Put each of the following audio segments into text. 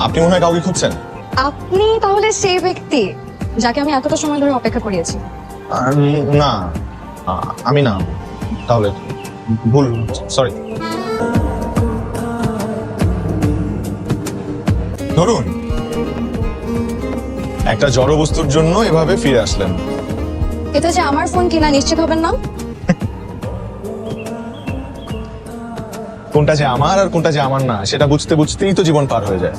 আপনি মনে হয় কাউকে খুঁজছেন? আপনি তাহলে সেই ব্যক্তি যাকে আমি এতটা সময় ধরে অপেক্ষা করিয়েছি। না, আমি না। তাহলে ভুল, সরি। ধরুন একটা জড় বস্তুর জন্য এভাবে ফিরে আসলেন। এটা যে আমার ফোন কিনা নিশ্চিত হবেন না? কোনটা যে আমার আর কোনটা যে আমার না সেটা বুঝতে বুঝতেই তো জীবন পার হয়ে যায়।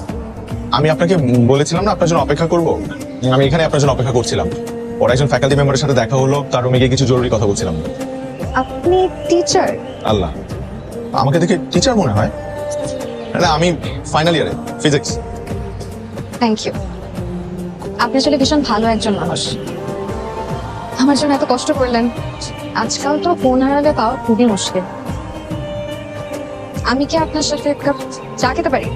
আমি আপনাকে বলেছিলাম না আপনার জন্য অপেক্ষা করব। আমি এখানে আপনার জন্য অপেক্ষা করছিলাম। ওর একজন ফ্যাকাল্টি মেম্বারের সাথে দেখা হলো, তার রুমে গিয়ে কিছু জরুরি কথা বলছিলাম। আপনি টিচার? আল্লাহ, আমাকে দেখে টিচার মনে হয়? না, আমি ফাইনাল ইয়ারে ফিজিক্স। Thank you. আপনি আসলে ভীষণ ভালো একজন মানুষ। আমার জন্য এত কষ্ট করলেন। আজকাল তো ফোন হারালে পাওয়া খুবই মুশকিল। আমি কি আপনার সাথে এক কাপ চা খেতে পারি?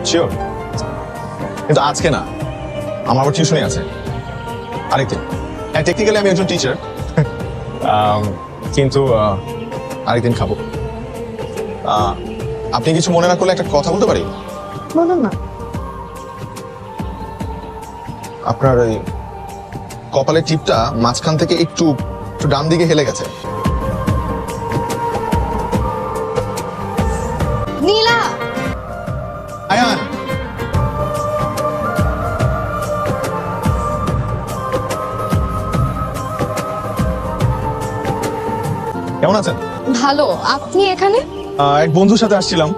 শিওর, কিন্তু আজকে না, আমার আবার টিউশনই আছে আরেকদিন। হ্যাঁ, টেকনিক্যালি আমি একজন টিচার, কিন্তু আরেকদিন খাবো। আপনি কিছু মনে না করলে একটা কথা বলতে পারি? বলুন না। আপনার ওই কপালের টিপটা মাঝখান থেকে একটু একটু ডান দিকে হেলে গেছে। নীলা! আয়ান, কেমন আছেন? ভালো। আপনি এখানে? এক বন্ধুর সাথে আসছিলাম।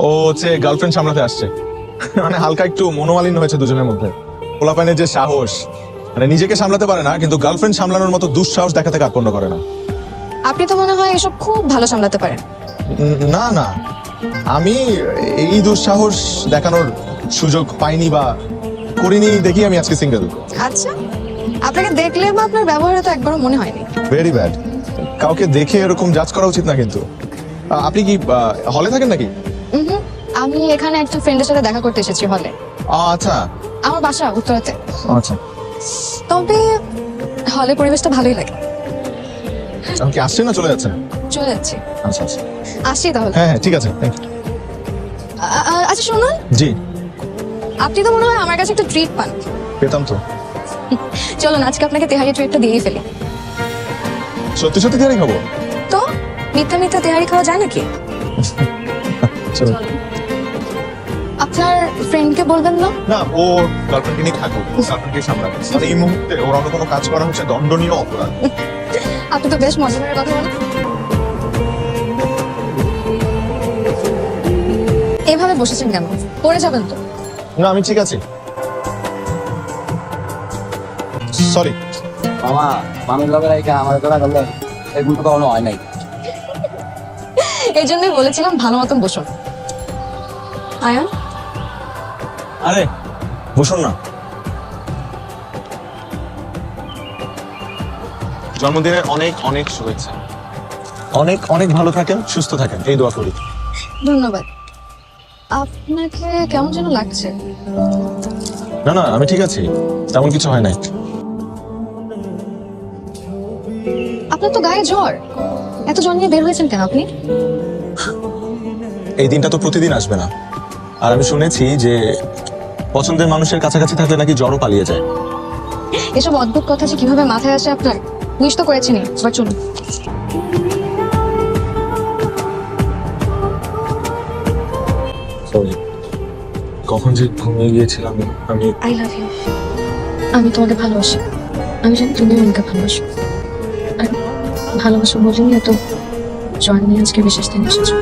ও হচ্ছে গার্লফ্রেন্ড সামলাতে আসছে। মানে হালকা একটু মনোমালিন্য হয়েছে দুজনের মধ্যে। পোলাপাইনের যে সাহস, মানে নিজেকে সামলাতে পারে না, কিন্তু গার্লফ্রেন্ড সামলানোর মতো দুঃসাহস দেখাতে কার্পণ্য করে না। আপনি তো মনে হয় এসব খুব ভালো সামলাতে পারেন। না না, আমি এই দুঃসাহস দেখানোর সুযোগ পাইনি বা করিনি দেখি আমি আজকে সিঙ্গেল। আচ্ছা, আপনাকে দেখলে বা আপনার ব্যবহারে তো একবারও মনে হয়নি। Very bad. কাউকে দেখে এরকম জাজ করা উচিত না কিন্তু। আপনি কি হলে থাকেন নাকি? আমি এখানে একটা ফ্রেন্ডের সাথে দেখা করতে এসেছি হলে। আচ্ছা আমার বাসা উত্তরাতে। আচ্ছা, তবে হলে পরিবেশটা ভালোই লাগে। আপনি কি আসছেন না চলে যাচ্ছেন? চলে যাচ্ছি। আচ্ছা আচ্ছা, আসছি তাহলে। হ্যাঁ হ্যাঁ ঠিক আছে, থ্যাংক ইউ। আচ্ছা শুনুন, জি, আপনি তো মনে হয় আমার কাছে একটা ট্রিট পান। পেতাম তো। চলুন আজকে আপনাকে তেহারি ট্রিটটা দিয়েই ফেলি। সত্যি সত্যি তেহারি খাবো? তো মিথ্যা মিথ্যা তেহারি খাওয়া যায় নাকি? চলো। আপনার ফ্রেন্ডকে বলবেন না? না, ও গার্লফ্রেন্ডকে নিয়ে থাকুক, গার্লফ্রেন্ডকে সামলাবে। আর এই মুহূর্তে ওর অন্য কোনো কাজ করা হচ্ছে দণ্ডনীয় অপরাধ। আপনি তো বেশ মজা করে কথা বলেন। এভাবে বসেছেন কেন? পড়ে যাবেন তো। না, আমি ঠিক আছি। সরি। মামা মানুষ লোকের আমাদের তোরা করলে এগুলো তো কখনো হয় নাই। এই জন্যই বলেছিলাম ভালো মতন বসুন। আয়ান, আরে বসুন না। জন্মদিনের অনেক অনেক শুভেচ্ছা। অনেক অনেক ভালো থাকেন, সুস্থ থাকেন, এই দোয়া করি। ধন্যবাদ। আপনাকে কেমন যেন লাগছে। না না, আমি ঠিক আছি, তেমন কিছু হয় নাই। আপনার তো গায়ে জ্বর। এত জ্বর নিয়ে বের হয়েছেন কেন আপনি? এই দিনটা তো প্রতিদিন আসবে না, আর আমি শুনেছি যে পছন্দের মানুষের কাছাকাছি থাকলে নাকি জ্বরও পালিয়ে যায়। এসব অদ্ভুত কথা যে কিভাবে মাথায় আসে আপনার। উইশ তো করেছিনি, এবার চলুন। সরি, কখন যে ঘুমিয়ে গিয়েছিলাম আমি। I love you. আমি তোমাকে ভালোবাসি। আমি জানি তুমিও আমাকে ভালোবাসো। আর ভালোবাসো বলেই এত জ্বর নিয়ে আজকে বিশেষ দিন এসেছো।